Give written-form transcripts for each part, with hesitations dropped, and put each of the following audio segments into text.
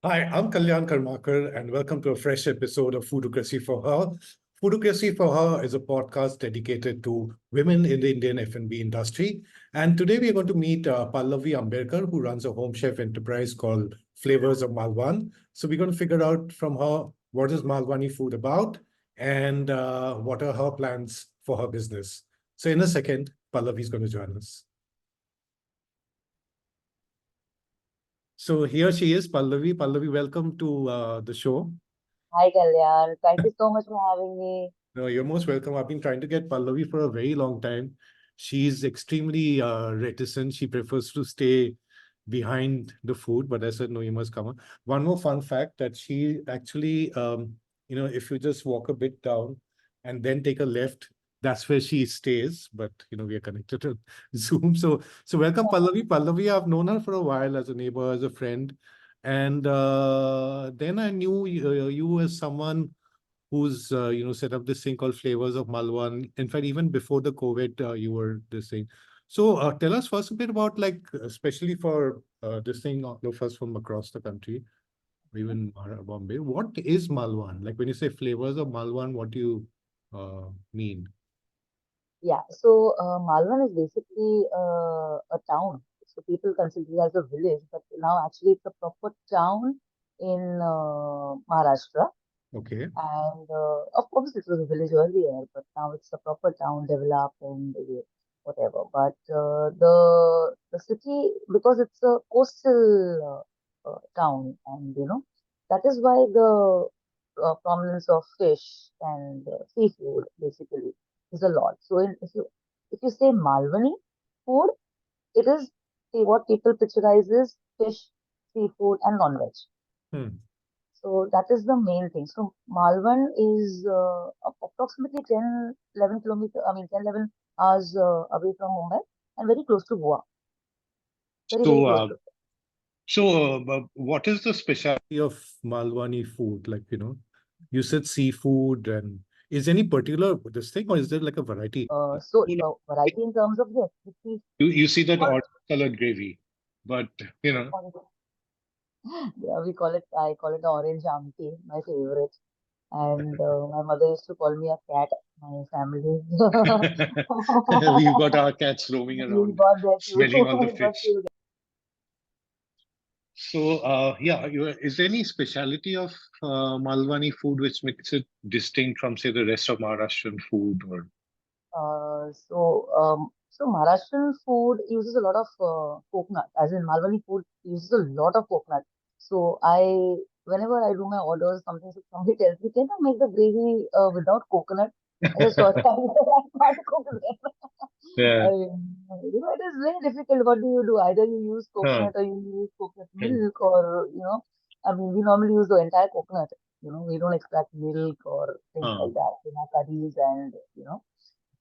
Hi, I'm Kalyan Karmakar, and welcome to a fresh episode of Foodocracy for Her. Foodocracy for Her is a podcast dedicated to women in the Indian F&B industry. And today we are going to meet Pallavi Amberkar, who runs a home chef enterprise called Flavours of Malvan. So we're going to figure out from her what is Malvani food about and what are her plans for her business. So in a second, Pallavi is going to join us. So here she is, Pallavi. Pallavi, welcome to the show. Hi, Kalyan. Thank you so much for having me. No, you're most welcome. I've been trying to get Pallavi for a very long time. She's extremely reticent. She prefers to stay behind the food, but I said, no, you must come on. One more fun fact that she actually, if you just walk a bit down and then take a left, that's where she stays. But, we are connected to Zoom. So welcome, Pallavi. Pallavi, I've known her for a while as a neighbor, as a friend. And then I knew you as someone who's set up this thing called Flavors of Malvan. In fact, even before the COVID, you were this thing. So tell us first a bit about, like, especially for this thing, all of us from across the country, even Bombay. What is Malvan? Like when you say Flavors of Malvan, what do you mean? Yeah, so Malvan is basically a town. So people consider it as a village, but now actually it's a proper town in Maharashtra. Okay. And of course, it was a village earlier, but now it's a proper town developed and whatever. But the city, because it's a coastal town, and that is why the prominence of fish and seafood basically is a lot. So if you say Malvani food, it is what people picturize is fish, seafood, and non-veg. Hmm. So that is the main thing. So Malvan is approximately 10, 11 kilometer, I mean 10, 11 hours away from Mumbai and very close to Goa. Very, very So, close uh, to. what is the specialty of Malwani food? Like, you said seafood, and is any particular this thing, or is there like a variety? So the variety in terms of the recipe, You see that all, orange colored gravy, but yeah, I call it the orange auntie, my favorite. And my mother used to call me a cat, my family. we've got our cats roaming You around, got that too. smelling all the Got fish. you. So, yeah, is there any specialty of Malwani food which makes it distinct from, say, the rest of Maharashtrian food? Or So Maharashtrian food uses a lot of coconut, as in Malwani food uses a lot of coconut. So whenever I do my orders, somebody tells me, can I make the gravy without coconut? I said, sorry, I can't cook that. yeah, I mean, it is very difficult. What do you do? Either you use huh, coconut or you use coconut hmm, milk, or I mean, we normally use the entire coconut. We don't extract milk or things huh. like that in our curries, and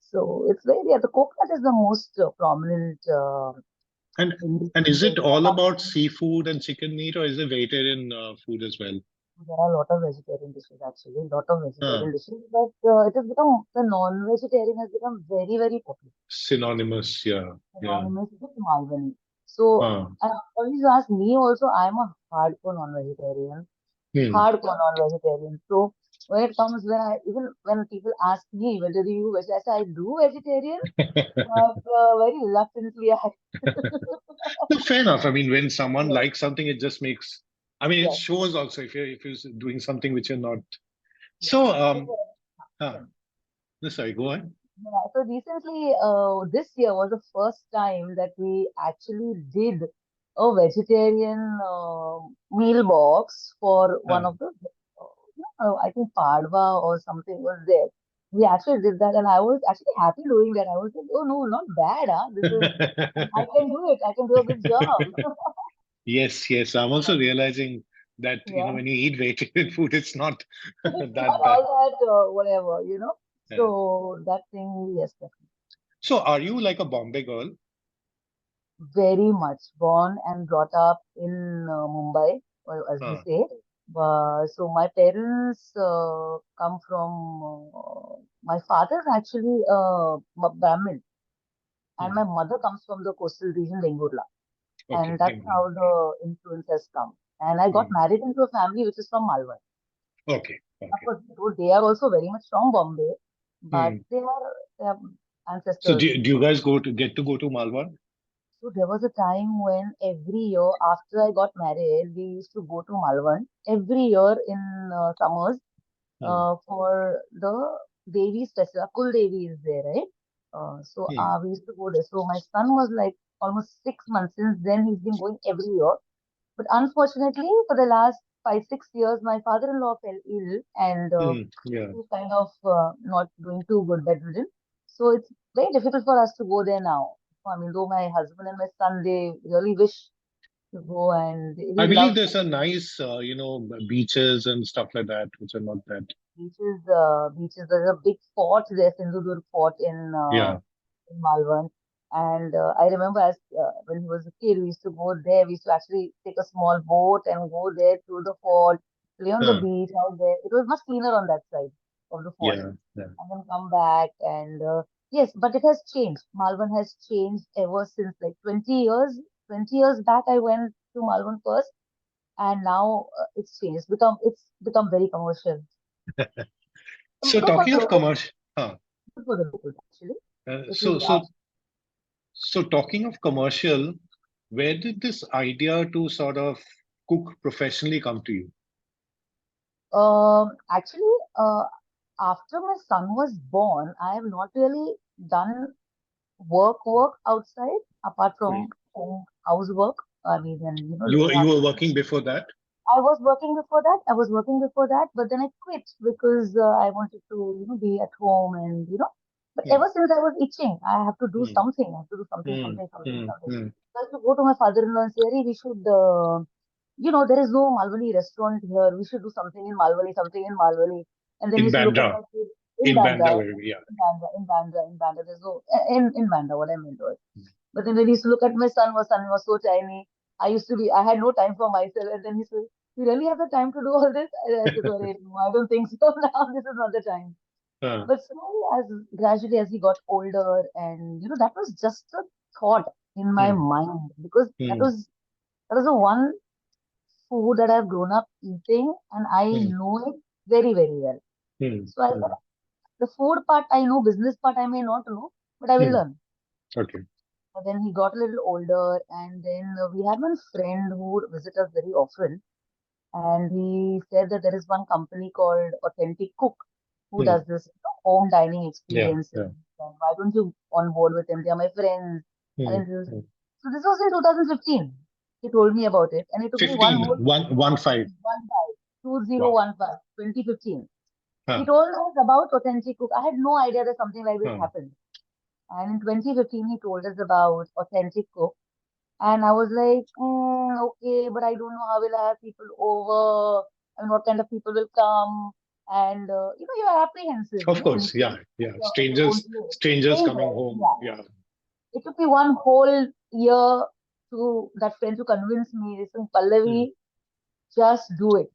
so it's very, yeah, the coconut is the most prominent And and is it ingredient. all about seafood and chicken meat, or is it vegetarian food as well? There are a lot of vegetarian dishes actually, a lot of Huh. vegetarian dishes, but it has become, the non-vegetarian has become very, very popular, Synonymous, yeah, yeah. synonymous with Malvani. So, Huh. and always ask me also, I'm a hardcore non-vegetarian, Hmm. hardcore non-vegetarian. So when it comes, even when people ask me whether you veg, I say I do vegetarian, but very reluctantly I No, fair enough. I mean, when someone likes something, it just makes. I mean, it yes, shows also if you're doing something which you're not. yes. So, So, huh. yeah. No, sorry, go on. Yeah, so recently, this year was the first time that we actually did a vegetarian meal box for one Huh. of the, I think Padwa or something was there. We actually did that, and I was actually happy doing that. I was like, oh no, not bad, huh? I can do it. I can do a good job. Yes, yes. I'm also realizing that Yeah. when you eat vegetarian food, it's not It's not that bad. all that, whatever. Yeah. So that thing, yes, So, are you like a Bombay girl? very much born and brought up in Mumbai, as we Huh. say. So my parents come from, my father is actually Brahmin, and Hmm. my mother comes from the coastal region, Bengurla. Okay, And that's Bengal. how the influence has come. And I got married into a family which is from Malvan. Okay. Of Okay. course, though they are also very much from Bombay, but they are So ancestors. do you guys get to go to Malvan? So there was a time when every year after I got married, we used to go to Malvan every year in summers Hmm. for the Devi festival. Kul Devi is there, right? Hmm. We used to go there. So my son was like almost 6 months. Since then, he's been going every year. But unfortunately, for the last 5, 6 years, my father-in-law fell ill and Hmm. Yeah. he's kind of not doing too good, bedridden. So it's very difficult for us to go there now. I mean, though my husband and my son, they really wish to go and I we believe love there's a nice, beaches and stuff like that, which are not that. beaches. Beaches. There's a big fort there, Sindhudurg Fort Yeah. in Malvan. And I remember as when he was a kid, we used to go there. We used to actually take a small boat and go there to the fort, play on the Huh. beach out there. It was much cleaner on that side of the fort. Yeah. Yeah. And then come back. And yes, but it has changed. Malvan has changed ever since like 20 years. 20 years back, I went to Malvan first, and now it's changed. It's become very commercial. So Good for talking the of locals. commercial, huh. Good for the locals, actually. Uh, If so you so ask. so talking of commercial, where did this idea to sort of cook professionally come to you? Actually, after my son was born, I have not really done work outside apart Hmm. from housework. I mean, and looking You after. were working before that? I was working before that. I was working before that, but then I quit because I wanted to, be at home and. But Hmm. ever since I was itching, I have to do Hmm. something. I have to do something, Hmm. something, something, Hmm. something. Hmm. So I have to go to my father-in-law and say, "Hey, we should, there is no Malvani restaurant here. We should do something in Malvani, something in Malvani." And then he In used to look at Bandra. my kid in In Bandra, Bandra, yeah. in Bandra. There's no in Bandra. What I meant was. But then when he used to look at my son was so tiny. I had no time for myself. And then he said, "You really have the time to do all this?" And I said, "Well, no, I don't think so now. This is not the time." Huh. But slowly, gradually as he got older, and that was just a thought in my Hmm. mind because that Hmm. was that was the one food that I've grown up eating, and I Hmm. know it very, very well. Hmm. So I Hmm. thought the food part I know, business part I may not know, but I will Hmm. learn. Okay. But then he got a little older, and then we had one friend who would visit us very often, and he said that there is one company called Authentic Cook who Hmm. does this home dining Yeah. experiences. Yeah. And why don't you on board with them? They are my friends. Hmm. And Hmm. so this was in 2015. He told me about it, and it took me one 15. whole One five. Wow. 2015, 2015. He Huh. told us about Authentic Cook. I had no idea that something like this Huh. happened. And in 2015, he told us about Authentic Cook. And I was like, okay, but I don't know how will I have people over and what kind of people will come. And, you're apprehensive, Of when you course. go Yeah. Yeah. at your own Strangers. place. Strangers coming Strangers, home. yeah. Yeah. It took me one whole year to that friend to convince me, listen, Hmm. Pallavi, just do it.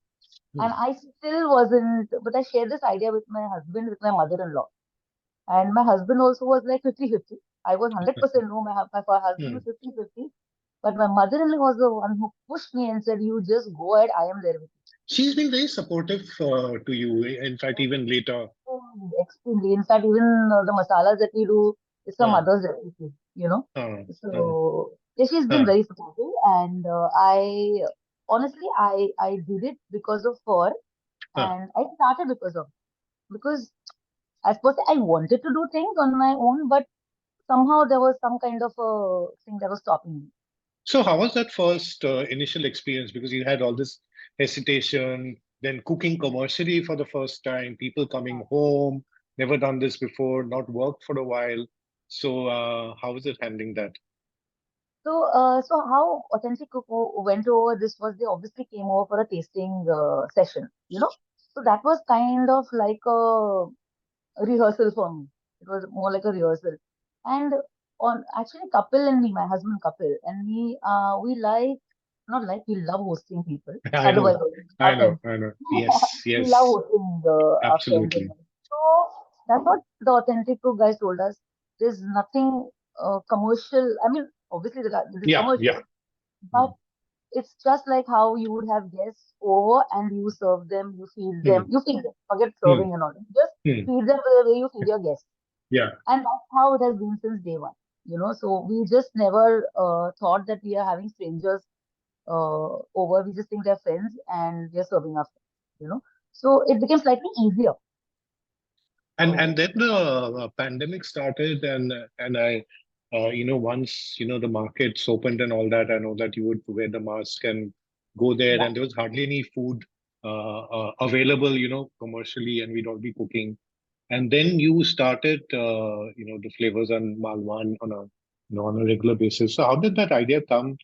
Hmm. And I still wasn't, but I shared this idea with my husband, with my mother-in-law. And my husband also was like 50-50. I was 100% no, my husband Hmm. was 50-50. But my mother-in-law was the one who pushed me and said, "You just go ahead, I am there with She's been very supportive to you. In fact, even later. you." Extremely. In fact, even the masalas that we do, it's a Huh. mother's recipe. Huh. Huh. So, yeah, she's been Huh. very supportive. And honestly, I did it because of her. Huh. And I started because I suppose I wanted to do things on my own, but somehow there was some kind of a thing that was stopping me. So, how was that first initial experience? Because you had all this hesitation, then cooking commercially for the first time, people coming home, never done this before, not worked for a while. So, how was it handling that? So how Authentic Cook went over this was they obviously came over for a tasting session. So that was kind of like a rehearsal for me. It was more like a rehearsal. And on actually Kapil and me, my husband Kapil, and we we love hosting people. I Otherwise, know, our friends. I know. Yes, We love yes, hosting our friends and absolutely. all. So that's what the Authentic Cook guys told us. There's nothing commercial. I mean, obviously it is Yeah, commercial, yeah. but Mm. it's just like how you would have guests over and you serve them, you feed them, forget Hmm. serving and all. Just Hmm. feed them the way you feed your guests. Yeah. And that's how it has been since day one. So we just never thought that we are having strangers over. We just think they're friends and they're serving us, you know. So it became slightly easier. And So then the pandemic started, and I, once the markets opened and all that, I know that you would wear the mask and go there, yeah. and there was hardly any food available, commercially, and we'd all be cooking. And then you started, the flavors on Malvan on a regular basis. So how did that idea come?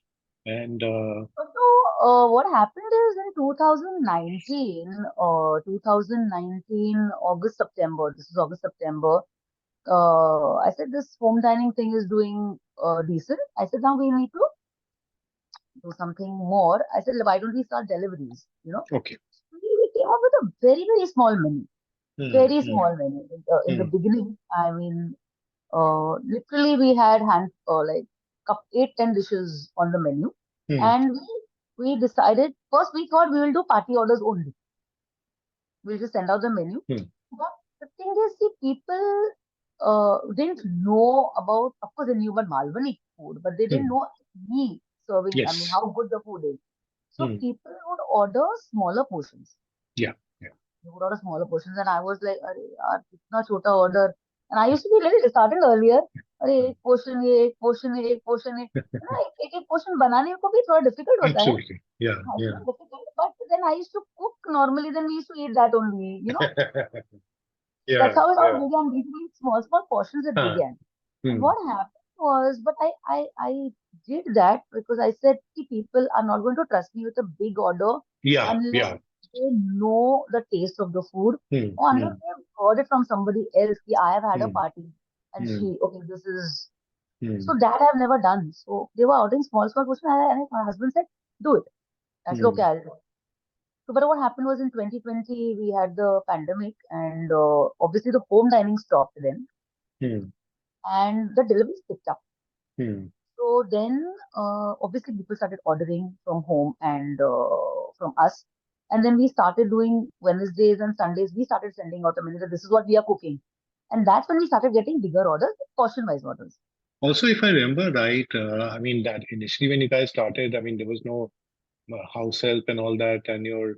And So what happened is in 2019, August, September, this is August, September, I said this home dining thing is doing decent. I said now we need to do something more. I said why don't we start deliveries? okay. We came up with a very, very small menu, Hmm, very hmm, small menu. In the hmm, beginning, I mean, literally we had like 8, 10 dishes on the menu, hmm, and we decided first we thought we will do party orders only. We'll just send out the menu. hmm, But the thing is, see, people didn't know about, of course, they knew about Malvani food, but they didn't hmm. know me serving, I mean, Yes. how good the food is. So Hmm. people would order smaller portions. Yeah. Yeah. They would order smaller portions, and I was like, "Arey yaar, kitna chota order." And I used to be a little disheartened earlier. अरे एक portion ये एक portion ये एक portion ये ना एक portion बनाने को भी थोड़ा difficult होता है. Absolutely. Yeah. हाँ, it's Yeah. not difficult, but then I used to cook normally. Then we used to eat that only. That's Yeah. how it all Yeah. began. Basically, small, small portions it Huh. began. And Hmm. what happened was, but I did that because I said, see, people are not going to trust me with a big order Yeah. unless Yeah. they know the taste of the food Hmm. or unless Hmm. they've heard it from somebody else. Ki, I have had a Hmm. party and Hmm. okay, this is. Hmm. So that I've never done. So they were ordering small, small portions, and my husband said, do it. I said, okay, Hmm. I'll do it. So, but what happened was in 2020, we had the pandemic, and obviously the home dining stopped then, Hmm. and the deliveries picked up. Hmm. So then, obviously, people started ordering from home and from us. And then we started doing Wednesdays and Sundays. We started sending out a menu that this is what we are cooking. And that's when we started getting bigger orders, portion wise orders. Also, if I remember right, I mean that initially when you guys started, I mean there was no house help and all that, and your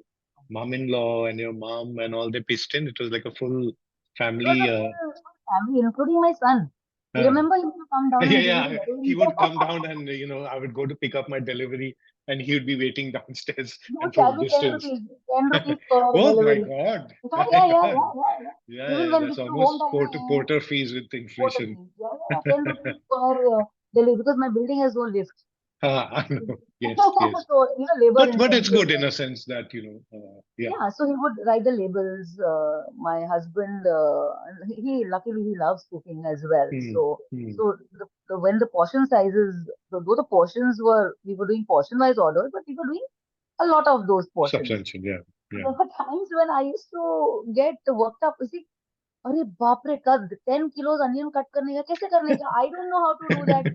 mom-in-law and your mom and all they pitched in. It was like a full It was family. a full family, including my son. You Uh, remember he used to come down Yeah, and give me yeah. He the would come down and I would go to pick up my delivery and he would be waiting downstairs No, and charge from me 10 distance. rupees. 10 rupees per Oh my delivery. God. Yeah, My yeah, yeah, God. yeah, yeah, yeah. Yeah, Even yeah, when we that's do home almost dining, porter fees with both of inflation. these. Yeah, yeah, 10 rupees per delivery because my building has no lift. I know. Yes, yes. So, labor But it's intensive. good in a sense that, yeah. Yeah, so he would write the labels. My husband, he luckily he loves cooking as well. Hmm, So, hmm. so when the portion sizes, though the portions we were doing portion wise orders, but we were doing a lot of those portions. Substantial, yeah, So yeah. there were times when I used to get worked up. You see, अरे बाप रे कर 10 kilos onion cut करने का कैसे करने का I don't know how to do that.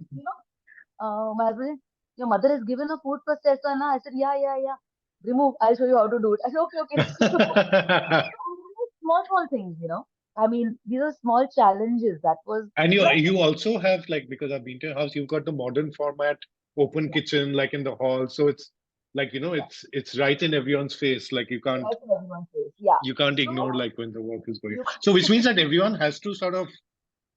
My husband, your mother has given a food processor na. I said yeah, yeah, yeah. Remove, I'll show you how to do it. I said okay, okay. Small, small things. I mean, these are small challenges. That was, And you you know, you also have like because I've been to your house, you've got the modern format, open yeah, kitchen, like in the hall. So it's like yeah. it's right in everyone's face. Like Right in everyone's face. Yeah. you can't So ignore like when the work is going. you So which means that everyone has to sort of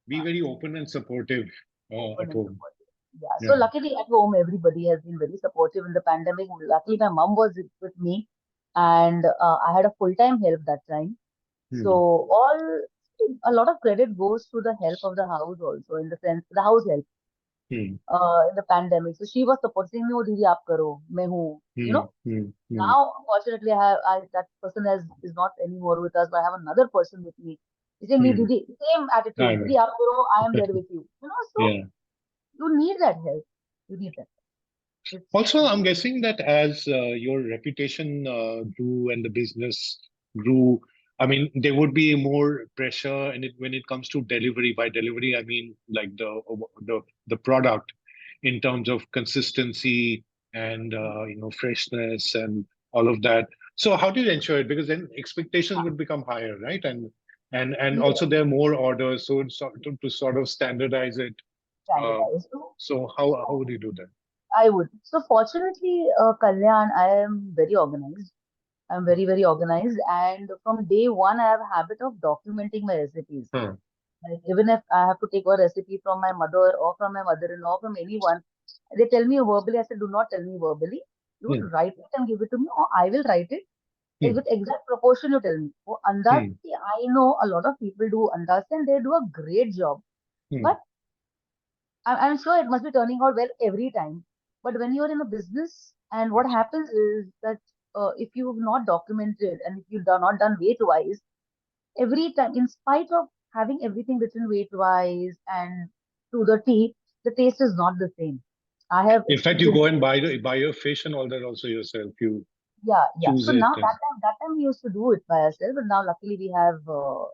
be very open and supportive open at and home. supportive. Yeah. So Yeah. luckily at home, everybody has been very supportive in the pandemic. Luckily, my mom was with me, and I had a full-time help that time. So Hmm. a lot of credit goes to the help of the house also, in the sense the house help Hmm. in the pandemic. So she was supporting me. Oh, didi, aap karo, main hu. Hmm. Hmm. Hmm. Now, fortunately, that person is not anymore with us, but I have another person with me. He said, "Nee, Hmm. didi, same I attitude. know. Didi, aap karo, I am there with you." So Yeah. you need that help. You need that. It's Also, I'm guessing that as your reputation grew and the business grew, I mean, there would be more pressure, and when it comes to delivery. By delivery, I mean like the product in terms of consistency and freshness and all of that. So how do you ensure it? Because then expectations would become higher, right? And Yes, also there are more orders, so to sort of standardize it. Uh, standardized. so how would you do that? I would. So fortunately, Kalyan, I am very organized. I'm very, very organized. And from day one, I have a habit of documenting my recipes. Huh. Like even if I have to take a recipe from my mother or from my mother-in-law, from anyone, they tell me verbally. I said, do not tell me verbally. You Hmm. write it and give it to me, or I will write it. Hmm. With exact proportion, you tell me. Oh, andas, Hmm. see, I know a lot of people do andas and they do a great job. Hmm. But I'm sure it must be turning out well every time. But when you're in a business, and what happens is that if you've not documented and if you've not done weight wise, every time, in spite of having everything written weight wise and to the T, the taste is not the same. I have In fact, you experienced. go and buy your fish and all that also yourself. You Yeah, yeah. choose So it now and that time we used to do it by ourselves, but now luckily we have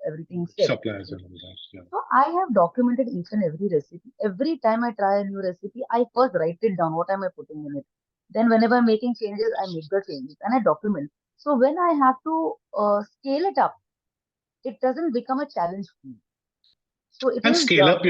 everything set. suppliers and all that. Yeah. So I have documented each and every recipe. Every time I try a new recipe, I first write it down. What am I putting in it? Then whenever I'm making changes, I make the changes and I document. So when I have to scale it up, it doesn't become a challenge for me. So it And is scale it up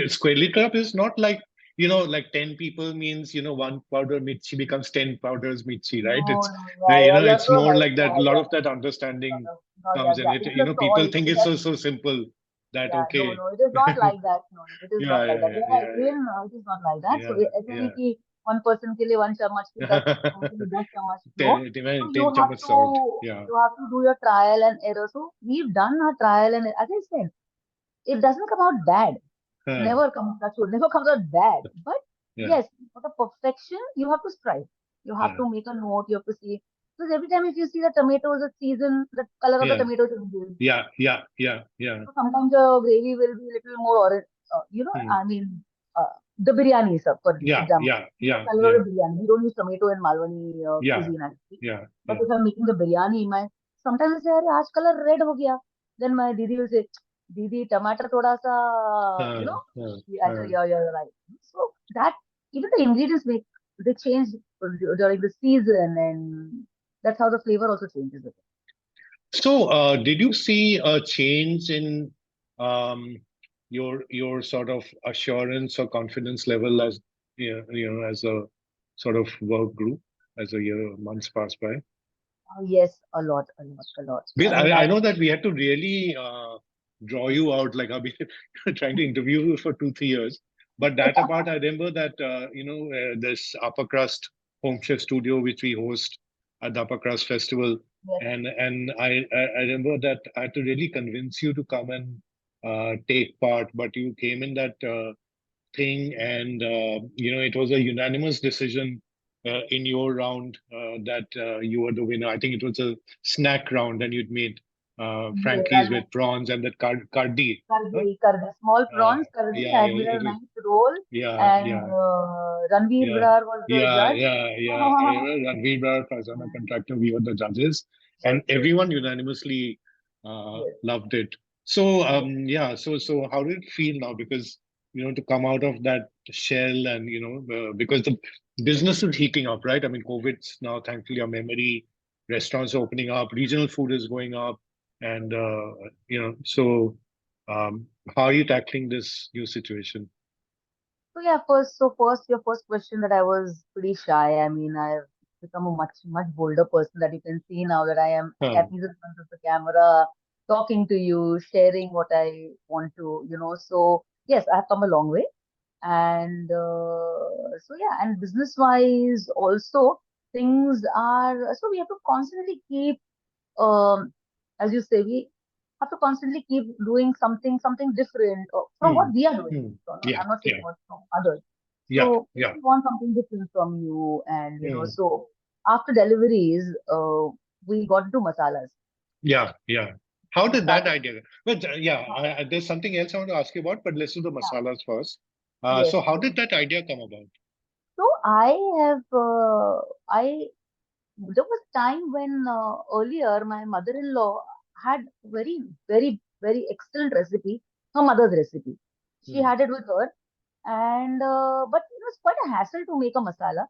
is not like, like 10 people means, one powder mirchi becomes 10 powders mirchi, right? no, It's, no, yeah, yeah, you're it's so more right. like that. Yeah, A lot yeah. of that understanding No, yeah, comes in yeah. it. It is a People soil. think It it's has, so simple that, yeah, no, okay. no, it is not like that. No, no, it is Yeah, not like that. yeah, You're right. yeah, Even it is not like that. So yeah, ऐसे नहीं yeah, कि one person के लिए one चामच फिर 10 person के लिए 10 चामच. No. 10, So 10 you have chammach to salt. Yeah. you have to do your trial and error. So we've done our trial and as I said, it doesn't come out bad. Huh. Never comes that should never comes out bad. But Yeah. yes, for the perfection, you have to strive. You have Yeah. to make a note. You have to see. Because every time if you see the tomatoes at season, the color of the Yeah. tomato changes. Yeah. Yeah. Yeah. Yeah. So sometimes the gravy will be a little more orange. Hmm. I mean, the biryani, sir, for Yeah. example. Yeah. The Yeah. color of Yeah. the biryani. We don't use tomato in Malwani Yeah. cuisine actually. Yeah. But Yeah. if I'm making the biryani, my sometimes I say, "अरे आज color red हो गया." Then my didi will say, "दीदी टमाटर थोड़ा सा, Huh. Huh. I said, Huh. you're right." So that even the ingredients they change during the season, and that's how the flavor also changes. So, did you see a change in um, your sort of assurance or confidence level as as a sort of work group as a year months pass by? Yes, a lot, a lot, a lot. Because I mean, I know that we had to really draw you out. Like I've been trying to interview you for 2 3 years. But that apart, I remember that this upper crust home chef studio which we host at the upper crust festival, yes, and I remember that I had to really convince you to come and take part. But you came in that thing, and it was a unanimous decision in your round that you were the winner. I think it was a snack round, and you'd made yes, Frankie's with prawns and that cardi. Huh? Kardi, small prawns, Kardi. Yeah, I it made a was, nice roll, yeah, and yeah. Ranveer Yeah, Brar was the yeah, judge. yeah, yeah. I remember Ranveer Brar, Fazana Contractor, we were the judges, Yes, and yes, everyone unanimously yes, loved it. So, yes. yeah, so how did it feel now? Because, to come out of that shell and, because the business is heating up, right? I mean, COVID's now, thankfully, a memory, restaurants are opening up, regional food is going up, and, so how are you tackling this new situation? So yeah, first, your first question that I was pretty shy. I mean, I've become a much, much bolder person that you can see now that I am Huh. at least in front of the camera, talking to you, sharing what I want to. So yes, I've come a long way. And so yeah, and business wise also things are so we have to constantly keep as you say, we have to constantly keep doing something different from what Hmm. we are doing. Hmm. So Yeah, I'm not saying yeah, what from others. yeah, So yeah. we want something different from you, and Hmm. so after deliveries, we got into masalas. Yeah, yeah. How did that Masalas. idea? But yeah, there's something else I want to ask you about, but let's do the Yeah. masalas first. Yes. So how Yes. did that idea come about? So I have I there was time when earlier my mother-in-law had very excellent recipe, her mother's recipe. She Hmm. had it with her, and but it was quite a hassle to make a masala.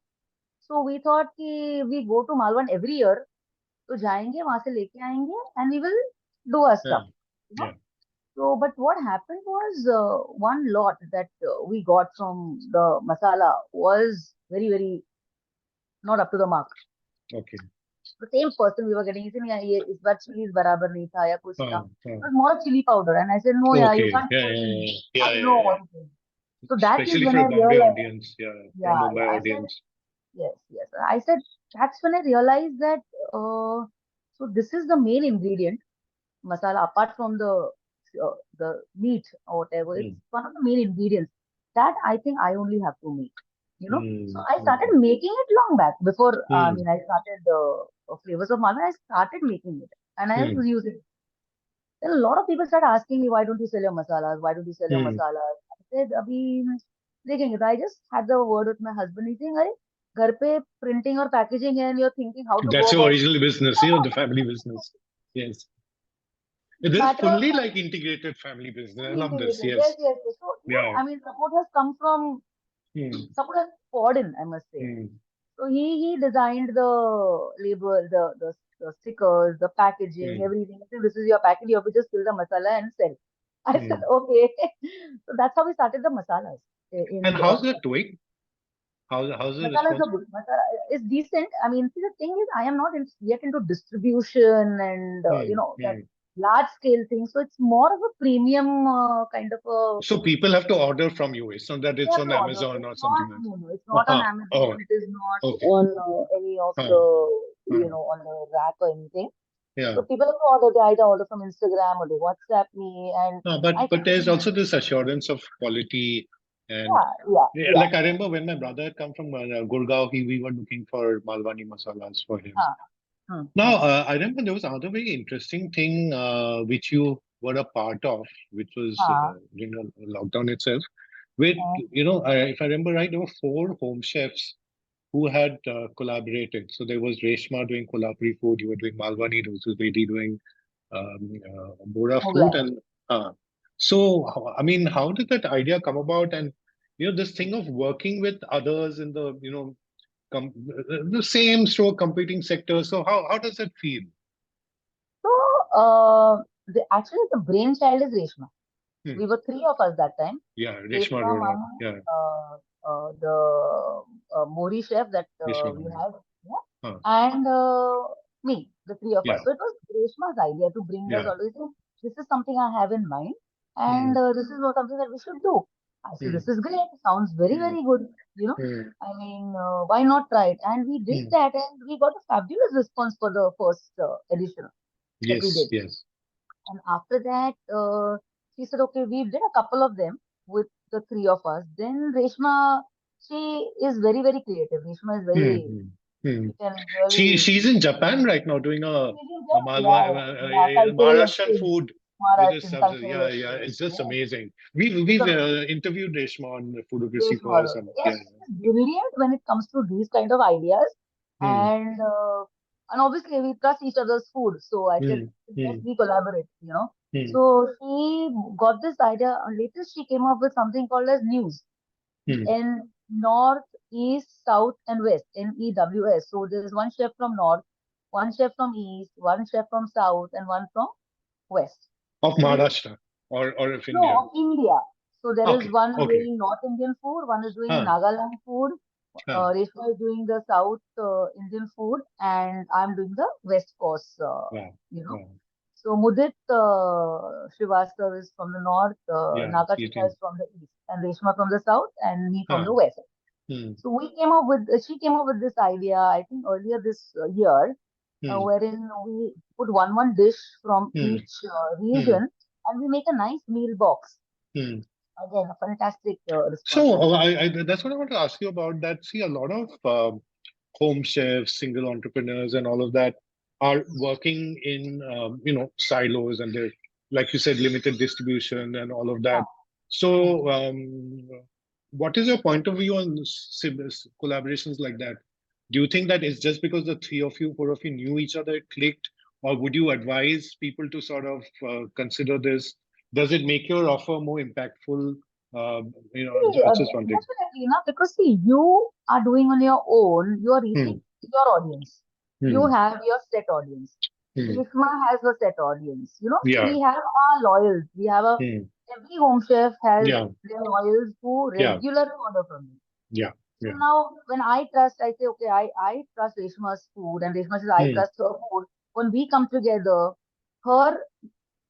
So we thought कि we go to Malvan every year, तो जाएंगे वहां से लेके आएंगे and we will do our Yeah. stuff. You know? Yeah. So, but what happened was one lot that we got from the masala was very, very not up to the mark. Okay. The same person we were getting, इसलिए ये इस बार chilies बराबर नहीं था या कुछ था. It Yeah. was more chili powder, and I said, no, yeah, you Okay. can't Yeah. do it to me. Yeah. I Yeah. know Yeah. what it is. So that is Especially when for I a Bombay realized, audience. Yeah. For a yeah, Mumbai yeah. I said, audience. yes, yes. I said, that's when I realized that, so this is the main ingredient, masala, apart from the meat or whatever. It's Mm. one of the main ingredients that I think I only have to make. You know, so Mm. I started making it long back before. I Mm. mean, I started Flavors of Malvan. I started making it, and I was Mm. using it. Then a lot of people start asking me, why don't you sell your masalas? Why don't you sell your Mm. masalas? I said, अभी देखेंगे. So I just had the word with my husband. He's saying, अरे घर पे printing or packaging है, and you're thinking how to go That's your about original business, the family business. Yes. it. This is Matter of fully fact, like integrated family business. I fully love this. integrated. Yes, Yes. yes, yes. So, Yeah. I mean, support has come from, Mm. support has poured in, I must say. Mm. So he designed the label, the stickers, the packaging, Mm. everything. So this is your package. You have to just fill the masala and sell. I said, Mm. okay. So that's how we started the masalas And in the how's that doing? How's the masala is response? a good masala is decent. I mean, see, the thing is, I am not yet into distribution and Mm. that Mm. large scale thing. So it's more of a premium kind of a. So people have to order from you. It's not that They it's have on to order. Amazon It's or not, something like no, no, it's that. not on Amazon. Oh, It is not okay. on any of Uh, the, uh, on the rack or anything. yeah. So people have to order. They either order from Instagram or they WhatsApp me, and I But can there's send also them. this assurance of quality. And Yeah, yeah, yeah, yeah. like I remember when my brother had come from Gurgaon, we were looking for Malvani masalas for him. Huh, Now, I remember there was another very interesting thing which you were a part of, which was huh, during the lockdown itself. With, huh. if I remember right, there were four home chefs who had collaborated. So there was Reshma doing Kolhapuri food, you were doing Malvani, there was this lady doing Bora food. Mughlai. And so, I mean, how did that idea come about? And, this thing of working with others in the, the same stroke competing sectors. So how does that feel? So, actually, the brainchild is Reshma. Hmm. We were three of us that time. Yeah, Reshma Reshma, Arora. Manu, Yeah, the Mori chef that Reshma we Arora. had, yeah, Huh. and me, the three of us. Yeah, So it was Reshma's idea to bring us yeah. always. This is something I have in mind, Hmm. and this is what something that we should do. I said, Hmm. this is great. Sounds very, Hmm. very good. You know, Hmm. I mean, why not try it? And we did Hmm. that, and we got a fabulous response for the first edition that we Yes, did. yes. And after that, she said, okay, we did a couple of them with the three of us. Then Reshma, she is very, very creative. Reshma is Hmm. very, Hmm. Hmm. she can really, She's in Japan right now doing a yeah, Malwa yeah, yeah, cultural Maharashtrian exchange, food with this Maharashtrian subsidy. cultural Yeah, yeah. exchange. It's just Yes, amazing. We've because interviewed Reshma on Foodocracy Reshma for Harwal. some. Yes, Yeah, she is brilliant when it comes to these kind of ideas. yeah. Hmm. And, and obviously we trust each other's food. So I said, Hmm. yes, Hmm. we collaborate. Hmm. So she got this idea. And later she came up with something called as news. Hmm. In north, east, south, and west, NEWS. So there is one chef from north, one chef from east, one chef from south, and one from west. Of So this is Maharashtra or of no India. of India. So there is Okay, one okay. doing North Indian food, one is doing Huh. Nagaland food, Huh. Reshma is doing the South Indian food, and I'm doing the West Coast. Wow. You know. Wow. So Mudit Srivastava is from the north, Yeah, Nakachita is eating. from the east, and Reshma from the south, and me from Huh. the west. Hmm. So she came up with this idea, I think earlier this year, Hmm. wherein we put one dish from Hmm. each Hmm. region, and we make a nice meal box. Hmm. Again, a fantastic response So from that. that's what I want to ask you about. That see a lot of home chefs, single entrepreneurs, and all of that are working in silos, and they're like you said, limited distribution and all of Huh, that. huh. So, what is your point of view on collaborations like that? Do you think that it's just because the three of you, four of you knew each other, it clicked, or would you advise people to sort of consider this? Does it make your offer more impactful See, Just wondering. definitely, because see, you are doing on your own, you are Hmm. reaching your audience. You Hmm. have your set audience. Hmm. Rishma has a set audience. Yeah. We have our loyals. We have Hmm. every home chef has Yeah. their loyals who Yeah. regularly order from me. Yeah. So Yeah. now when I trust, I say, okay, I trust Reshma's food and Reshma says, I Hmm. trust her food. When we come together, her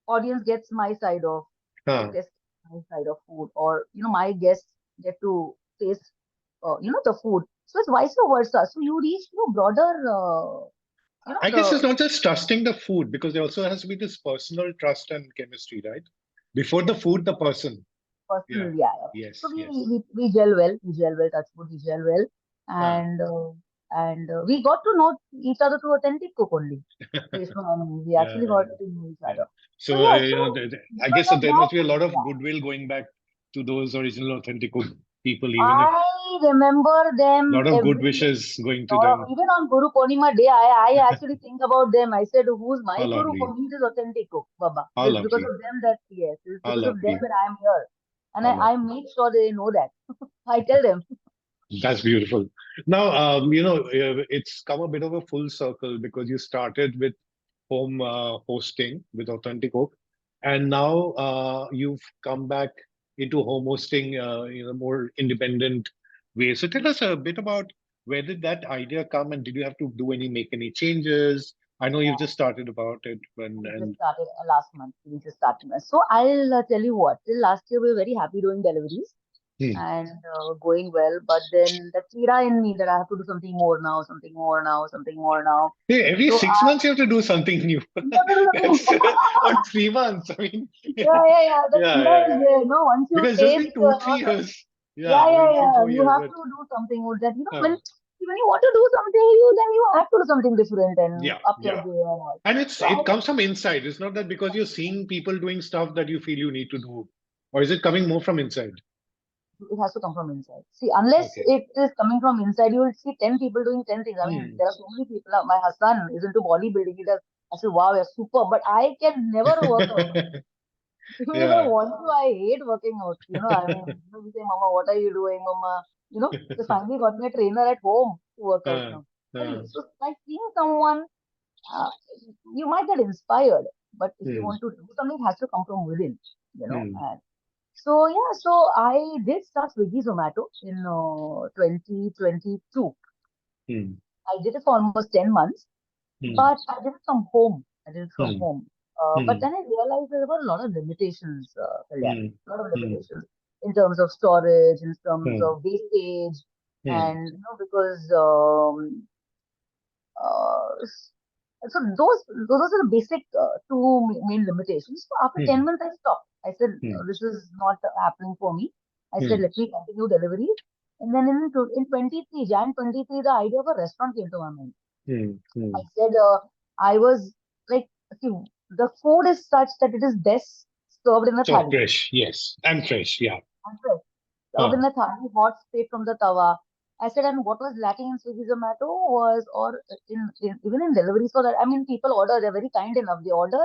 audience gets my side of Huh. test my side of food, or my guests get to taste the food. So it's vice versa. So you reach broader I guess it's the not just trusting the food because there also has to be this personal trust and chemistry, right? Before the food, the person. Yeah. personal, yeah, yeah. So Yes. we, Yes. we we gel well, touch wood, we gel well, Huh. and we got to know each other through authentic cook only. Reshma and me, we Yeah. actually got to know each Yeah. other. So So, yeah, so I because guess that of there that, must be a lot of yeah. goodwill going back to those original authentic people, even if I remember a them lot of good every wishes going to lot of, them. even on Guru Purnima day, I actually think about them. I said, who's How my Guru for lovely. me? It is authentic cook, Baba. How It's because lovely. of them that, yes, it's How because of them lovely. that I'm here. And How I lovely. make sure they know that. I tell them. That's beautiful. Now, it's come a bit of a full circle because you started with home hosting with Authenticook, and now you've come back into home hosting, more independent way. So tell us a bit about where did that idea come, and did you have to make any changes? I know you've just started about it, We just and started last month. We just started. So I'll tell you what. Till last year, we were very happy doing deliveries hmm. and going well. But then the kira in me that I have to do something more now, something more now, something more now. Hey, every So 6 months you have to do something new. you have to do something. That's or 3 months. I mean, yeah, Yeah, yeah, yeah. The yeah, kira yeah, is yeah. there. No, once you Because it's just taste, been 2, 3 years. Yeah, yeah, I yeah, mean three, yeah. four You years. have But to do something with that. uh, When you want to do something, then you have to do something different and yeah, up your yeah. game and all. And So it comes from inside. It's not that because you're seeing people doing stuff that you feel you need to do, or is it coming more from inside? it has to come from inside. See, unless Okay. it is coming from inside, you will see 10 people doing 10 things. I mean, Hmm. there are so many people. My husband is into bodybuilding. He does. I said, wow, you're super. But I can never work out. Even if I Yeah. want to, I hate working out. I mean, we say, Mama, what are you doing, Mama? So finally got me a trainer at home to work out Uh, now. uh, So by seeing someone, uh, you might get inspired, but if you hmm. want to do something, it has to come from within. Hmm. And so yeah, so I did start Swiggy Zomato in 2022. Hmm. I did it for almost 10 months, Hmm. but I did it from home. I did it from Hmm. home. But Hmm. then I realized there were a lot of limitations, Kalyan, Hmm. a lot of Hmm. limitations in terms of storage, in terms Hmm. of wastage, Hmm. and because so those are the basic two main limitations. So after Hmm. 10 months, I stopped. I said Hmm. this is not happening for me. I said Hmm. let me continue deliveries. And then in 23 Jan 23, the idea of a restaurant came to my mind. Hmm. I Hmm. said I was like, see, the food is such that it is best served in a So thali. fresh, yes, and fresh, yeah. And fresh. Served Huh. in a thali, hot straight from the tawa. I said, and what was lacking in Swiggy Zomato was, or even in delivery, so that I mean, people order, they're very kind enough. They order,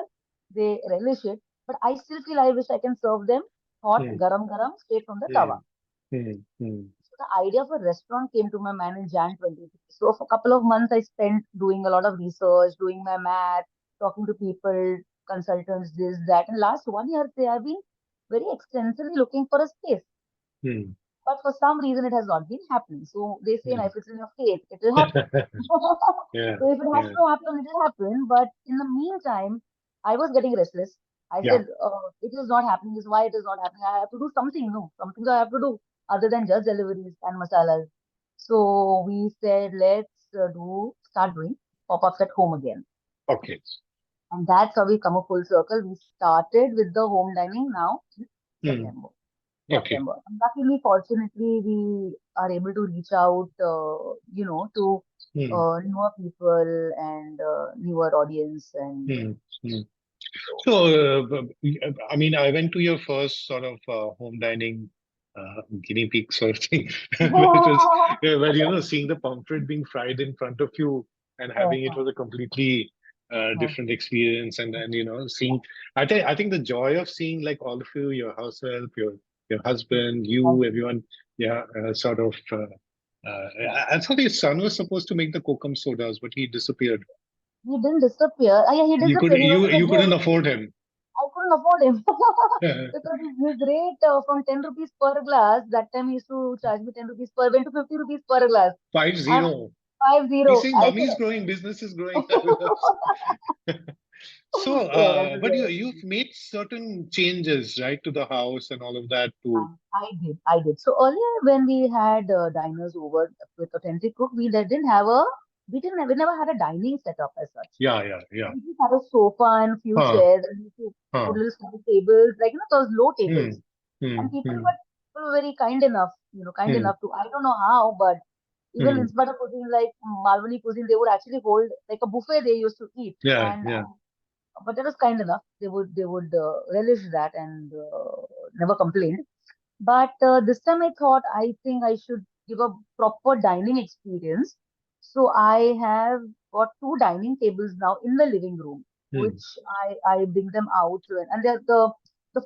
they relish it, but I still feel I wish I can serve them hot, Hmm. garam garam, straight from the tawa. Hmm. Hmm. Hmm. So the idea of a restaurant came to my mind in Jan 23. So for a couple of months, I spent doing a lot of research, doing my math, talking to people, consultants, this, that. And last 1 year, say, I've been very extensively looking for a space. Hmm. But for some reason, it has not been happening. So they say, Hmm. if it's in your faith, it will happen. Yeah, So if it has yeah, to happen, it will happen. But in the meantime, I was getting restless. I yeah. said, it is not happening. This is why it is not happening. I have to do something new, something I have to do other than just deliveries and masalas. So we said, let's start doing pop-ups at home again. Okay. And that's how we come a full circle. We started with the home dining now in Hmm. September. Okay. September. And luckily, fortunately, we are able to reach out, to Hmm. newer people and newer audience. And Hmm. Hmm. So, I mean, I went to your first sort of home dining guinea pig sort of thing, which was where seeing the pomfret being fried in front of you and having it was a completely different experience. And then seeing, I think the joy of seeing like all of you, your house help, your your Yes. husband, Thank you, you. everyone, yeah, sort of. I thought his son was supposed to make the kokum sodas, but he disappeared. He didn't disappear. Yeah, he You disappeared. could He was in a you couldn't break. afford him. I couldn't afford him because his rate from 10 rupees per glass, that time he used to charge me 10 rupees per, went to 50 rupees per glass. Five I'm zero. 50. He's saying I mummy's said, growing, business is growing. So, yeah, that was but very you've funny. made certain changes, right, to the house and all of that too. I did. So earlier when we had diners over with Authentic Cook, we never had a dining setup as such. Yeah, yeah, yeah. We just had a sofa and few Huh, chairs, and we used to put huh. little small tables, like those low Hmm, tables. And hmm, people were very kind enough, kind hmm, enough to, I don't know how, but even hmm. in spite of putting like Malvani cuisine, they would actually hold like a buffet they used to eat. Yeah, And yeah. but that was kind enough. They would relish that and never complained. But this time I thought I think I should give a proper dining experience. So I have got two dining tables now in the living room, Hmm. which I bring them out and they're the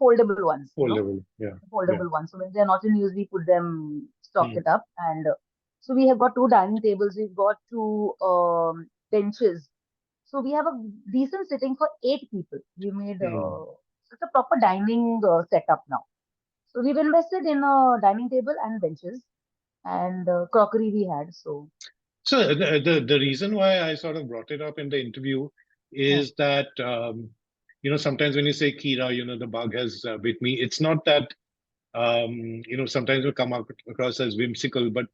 foldable ones, Full level. Yeah, the yeah. foldable ones. So when they're not in use, we put them, stock Hmm, it up, and so we have got two dining tables. We've got two benches, so we have a decent sitting for 8 people. We made hmm. it's a proper dining setup now. So we've invested in a dining table and benches and crockery we had. So So the reason why I sort of brought it up in the interview hmm, is that sometimes when you say Kira, the bug has bit me. It's not that sometimes we come across as whimsical, but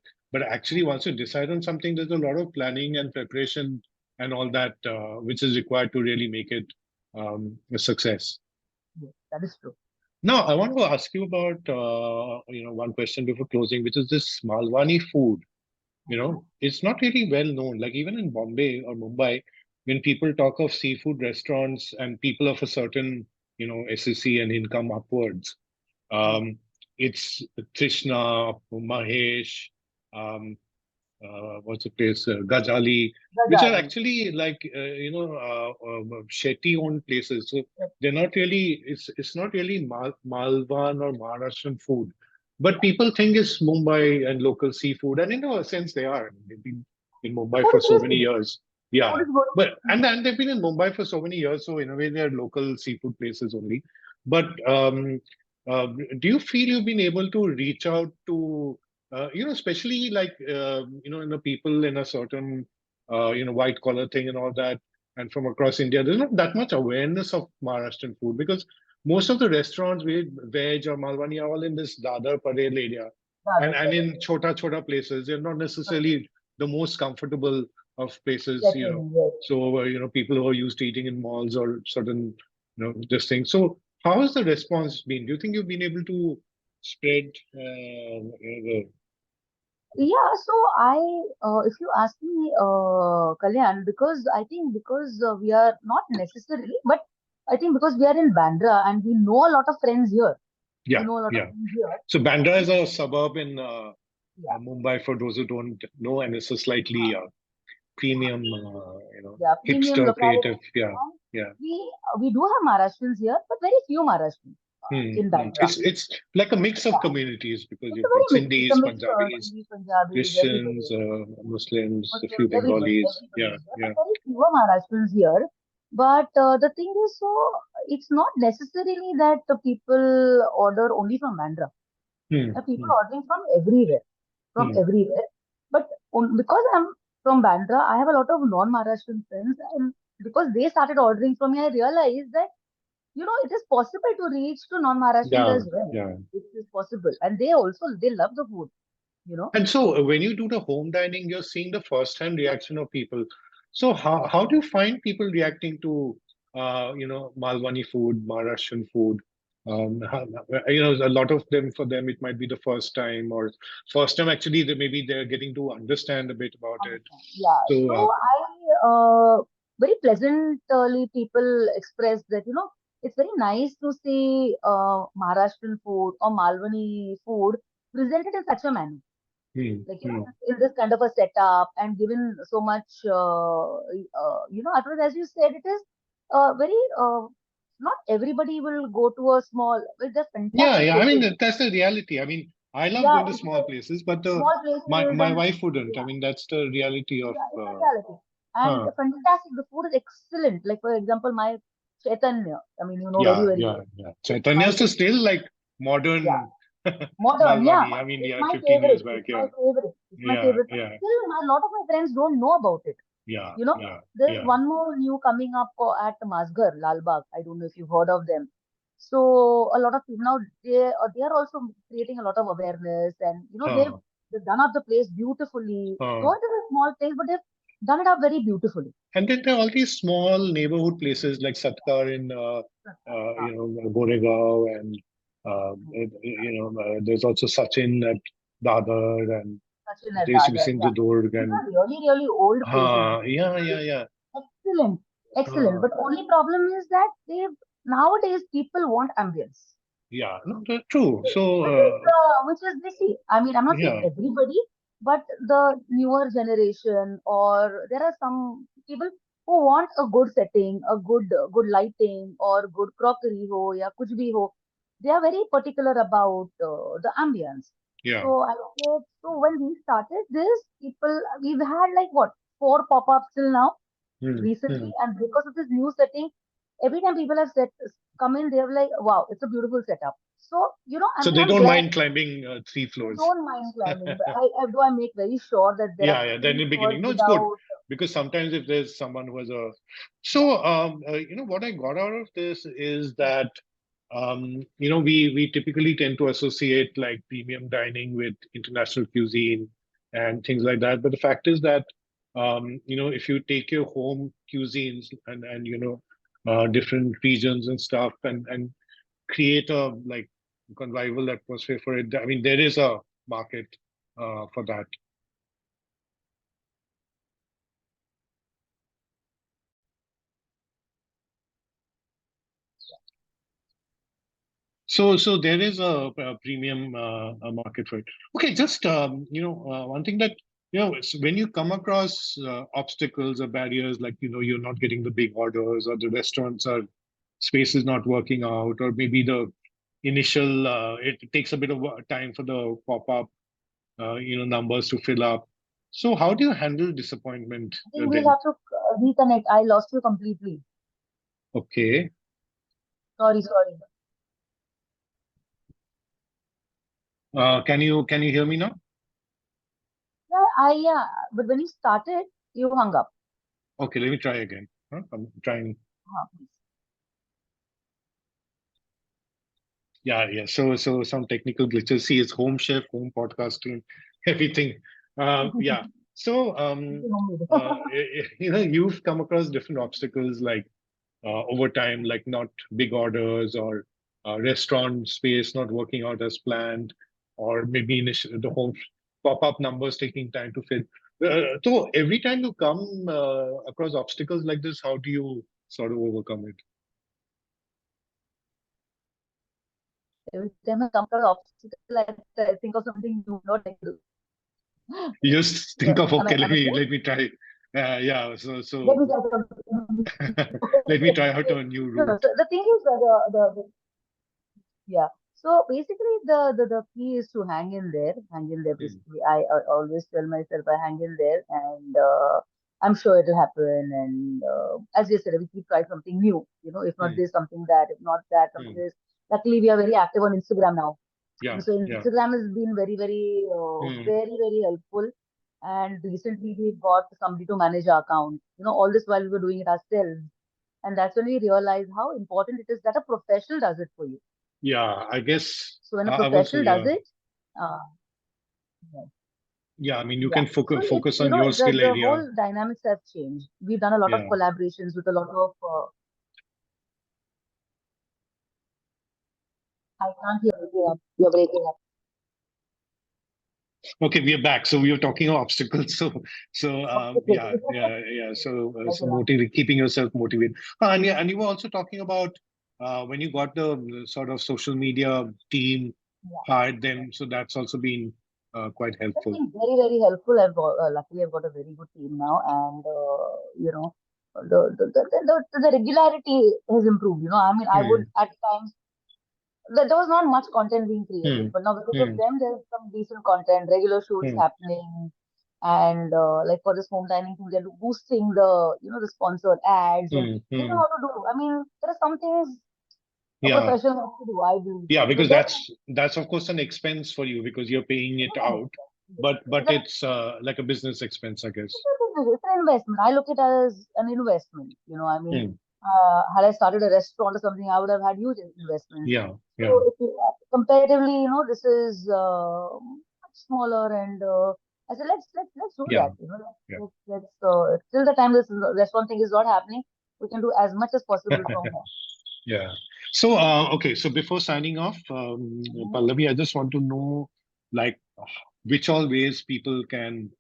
actually hmm, once you decide on something, there's a lot of planning and preparation and all that which is required to really make it a success. yes, that is true. Now, I want to ask you about one question before closing, which is this Malwani food. Hmm. It's not really well known. Like even in Bombay or Mumbai, when people talk of seafood restaurants and people of a certain, SSC and income upwards, Hmm. um, it's Trishna, Mahesh, um, what's the place, Gajali, which are Gazali. actually like Shetty-owned places. So they're not really. It's not really Malvan or Maharashtrian food, but people think it's Mumbai and local seafood, and in a sense they are. I mean, they've been in The Mumbai food for is so many tasty. years. The food Yeah, is good. but Hmm. and they've been in Mumbai for so many years, so in a way they're local seafood places only. But do you feel you've been able to reach out to especially like people in a certain white collar thing and all that, and from across India, there's not that much awareness of Maharashtrian food because most of the restaurants, with veg or Malwani, are all in this Dadar Parel area, Rather and in correct. chota places. They're not necessarily the most comfortable of places, Setting, yes. So people who are used to eating in malls or certain this thing. So how has the response been? Do you think you've been able to spread Yeah, so if you ask me, Kalyan, because I think because we are not necessarily, but I think because we are in Bandra and we know a lot of friends here. We yeah, know a lot of yeah. friends here. So Bandra is a suburb in Yeah, Mumbai for those who don't know, and it's a slightly premium, yeah, premium hipster, creative. locality. Yeah, And yeah. we do have Maharashtrians here, but very few Maharashtrians in Hmm. Bandra. It's like a mix of Yeah, communities because it's a you've got very mix. It's a Sindhis, mix of Punjabis, Hindi, Punjabis, everybody. Christians, Muslims, a few Muslims, Bengalis. everybody Yeah, is there, but yeah. very few are Maharashtrians here. But the thing is, so it's not necessarily that the people order only from Bandra. Hmm. People Hmm. ordering from Hmm. everywhere. But because I'm from Bandra, I have a lot of non-Maharashtrian friends, and because they started ordering from me, I realized that it is possible to reach to non-Maharashtrians Yeah, as well. yeah. It is possible, and they love the food. You know. And so when you do the home dining, you're seeing the first-hand reaction of people. So how do you find people reacting to Malwani food, Maharashtrian food? A lot of them, for them it might be the first time, or first time actually maybe they're getting to understand a bit about it. Understand. Yeah. So So I very pleasantly people express that it's very nice to see Maharashtrian food or Malwani food presented in such a manner, hmm, like hmm, in this kind of a setup and given so much otherwise, as you said, it is very not everybody will go to a small, well, they're Yeah, fantastic yeah. I mean, places. that's the reality. I mean, I love Yeah, going to it's small like places, but small my places my and wife wouldn't. I yeah, mean, that's the reality of yeah, it's a reality. And huh. fantastic. The food is excellent. Like for example, my Chaitanya. I mean, you know very, Yeah, very yeah, well. yeah. My Chaitanya's is still like yeah, modern modern. Yeah, Malvani. I mean, it's yeah, my 15 years favorite. back. It's my Yeah, favorite. It's my yeah, favorite. But yeah, still, a lot of my friends don't know about it. yeah, You know, yeah, there's yeah. one more new coming up at Masgar, Lalbagh. I don't know if you've heard of them. So a lot of people now they are also creating a lot of awareness, and you know Huh, they've done up the place beautifully. huh. Though it is a small place, but they've done it up very beautifully. And then there are all these small neighborhood places like Satkar in Uh, Goregaon, and there's also Sachin at Dadar, and Sachin and there used to be Dadar, yeah. Sindhudurg, These and are really, really old places. yeah, yeah, yeah. Excellent, excellent. Uh, But only problem is that they nowadays people want ambience. yeah, no, that's true. So, Which is they see. I mean, I'm not saying yeah, everybody, but the newer generation, or there are some people who want a good setting, a good lighting, or good crockery ho, ya kuch bhi ho. They are very particular about the ambience. yeah. So I said, so when we started this, people we've had like what 4 pop-ups till now Hmm, recently, hmm. and because of this new setting, every time people have said come in, they're like, wow, it's a beautiful setup. So you know, So when they I'm don't there, mind climbing 3 floors. don't mind climbing, but I make very sure that there are Yeah, yeah. Then three in the floors beginning, no, it's good without. because sometimes if there's someone who has a, Yeah, so what I got out of this is that we typically tend to associate like premium dining with international cuisine and things like that. But the fact is that if you take your home cuisines and different regions and stuff and create a like convivial atmosphere for it. I mean, there is a market for that. So there is a premium a market for it. Okay, just one thing that when you come across obstacles or barriers, like you're not getting the big orders, or the restaurants are space is not working out, or maybe the initial it takes a bit of time for the pop up numbers to fill up. So how do you handle disappointment I think we'll then? have to reconnect. I lost you completely. Okay, Sorry, sorry. can you hear me now? Yeah, but when you started, you hung up. Okay, let me try again. I'm trying. Please. Yeah, yeah. So some technical glitches. See, it's home chef, home podcasting, everything. Yeah. So you've come across different obstacles like over time, like not big orders, or restaurant space not working out as planned, or maybe the home pop-up numbers taking time to fill. So every time you come across obstacles like this, how do you sort of overcome it? Every time I come across obstacle, I think of something new. Not like this. You just think of, Am I okay, let am I me clear? let me try. Yeah, so Let so me try something. let me try out a new No, no. route. So the thing is, yeah. So basically, the key is to hang in there. Hang in there. Hmm. Basically, I always tell myself I hang in there, and I'm sure it'll happen. And as you said, we keep trying something new. You know, if not Hmm. this, something that. If not that, something Hmm. this. Luckily, we are very active on Instagram now. Yeah, So yeah. Instagram has been very, Hmm. very, very helpful. And recently, we got somebody to manage our account. You know, all this while we were doing it ourselves. And that's when we realized how important it is that a professional does it for you. Yeah, I guess So when a I've also, professional does yeah. it, uh, Yeah, I mean, you yeah. can So it's focus on your skill the area. whole dynamics have changed. We've done a lot of Yeah. collaborations with a lot of. I can't hear you. You're breaking up. Okay, we are back. So we were talking of obstacles. So Obstacles. yeah, yeah, yeah. So Okay, now. keeping yourself motivated. And yeah, and you were also talking about when you got the sort of social media team Yeah. hired them. So that's also been quite That's helpful. been very, very helpful. Luckily, I've got a very good team now, and you know, the regularity has improved. I mean, I would at times there was not much content being created, but now because of them, there's some decent content, regular shoots happening, and like for this home dining thing, they're boosting the sponsored ads, and they know how to do. I mean, there are some things a Yeah. professional has to do. I believe Yeah, so. So because that's of course an expense for you because you're paying it out, but it's like a business expense, I guess. it's an investment. I look at it as an investment. I mean, had I started a restaurant or something, I would have had huge investments. Yeah, So yeah, if comparatively, this is much smaller, and I said let's do yeah, that. yeah. Let's till the time this restaurant thing is not happening, we can do as much as possible from home. Yeah. So, okay. So before signing off, Pallavi, I just want to know, like, which all ways people can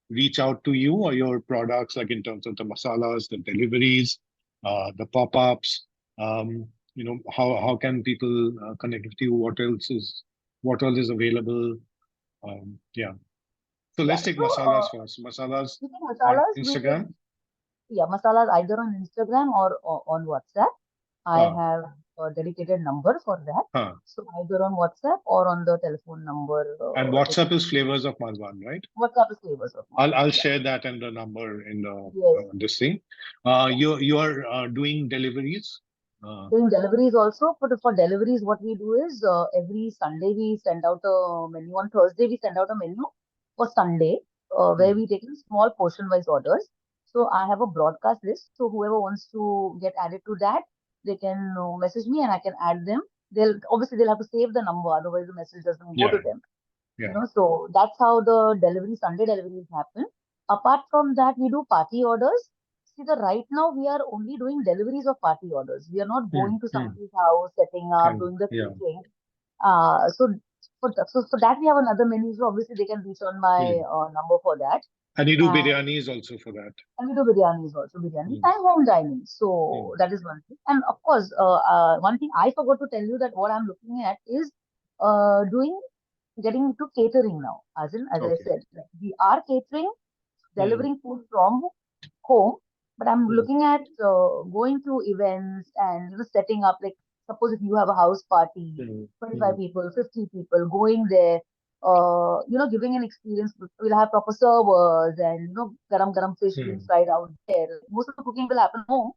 reach out to you or your products, like in terms of the masalas, the deliveries, the pop-ups. How can people connect with you? What else is available? Yeah. So Yeah. let's take So masalas first. Masalas we take on masalas. Instagram. Masalas either on Instagram or on WhatsApp. I Ah, have a dedicated number for that. huh. So either on WhatsApp or on the telephone number. And WhatsApp is Flavors of Malvan, right? WhatsApp is Flavours of Malvan. I'll Yeah. share that and the number in the Yes. this thing. You are doing deliveries. Doing deliveries also. For deliveries, what we do is every Sunday we send out a menu. On Thursday we send out a menu for Sunday, where we take in small portion-wise orders. So I have a broadcast list. So whoever wants to get added to that, they can message me and I can add them. They'll have to save the number, otherwise the message doesn't go Yeah, to them. yeah. So that's how the Sunday deliveries happen. Apart from that, we do party orders. See, right now we are only doing deliveries of party orders. We are not going to somebody's house, setting up, And doing the yeah. catering. So for that we have another menu. So obviously they can reach on my number for that. And you do And, biryanis also for that. and we do biryanis also, biryanis and home dining. So that is one thing. And of course, one thing I forgot to tell you that what I'm looking at is doing getting into catering now. As I Okay. said, like we are catering, delivering food from home, but I'm looking at going to events and setting up. Like suppose if you have a house party, 25 people, 50 people, going there, giving an experience. We'll have proper servers and garam garam fish being fried out there. Most of the cooking will happen home,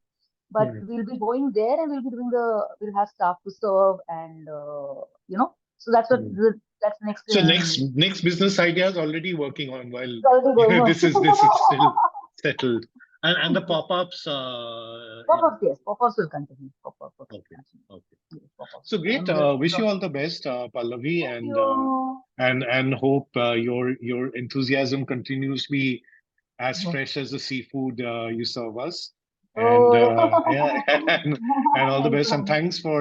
but we'll be going there and we'll have staff to serve, and so that's what that's next So in next business idea is already working on while it's already going on. this is still settled. And the pop-ups, Pop-ups, yes, pop-ups will continue. Pop-ups will okay, continue. okay. Yes, pop-ups. So great. Wish you all the best, Pallavi, Thank you. and hope your enthusiasm continues to be as fresh as the seafood you serve us. And Oh, yeah, and all the thank you. best. And thanks for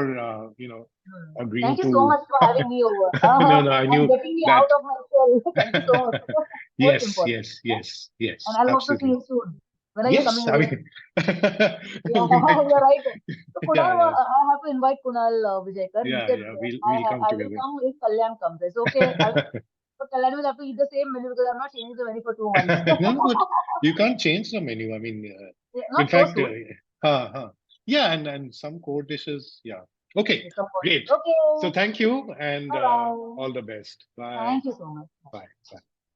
agreeing Thank you so to. much for having me over. No, I And knew getting me that. out of my shell. Thank you so much. Most Yes, important. yes, Yeah? yes, yes, And I'll hope to see absolutely. you soon. When are you Yes, coming I again? mean, Yeah, you're right. So yeah, Kunal, yeah, I have to invite Kunal Vijayakar. He said yeah. We'll come I will together. come if Kalyan comes. I said okay. But Kalyan will have to eat the same menu because I'm not changing the menu for 2 months. No, but you can't change the menu. I mean, Yeah, in not so fact, soon. yeah, and some core dishes. Yeah. Okay, Some point. great. So Okay. thank you and Bye bye. all the best. Bye. Thank you so much. Bye. Bye.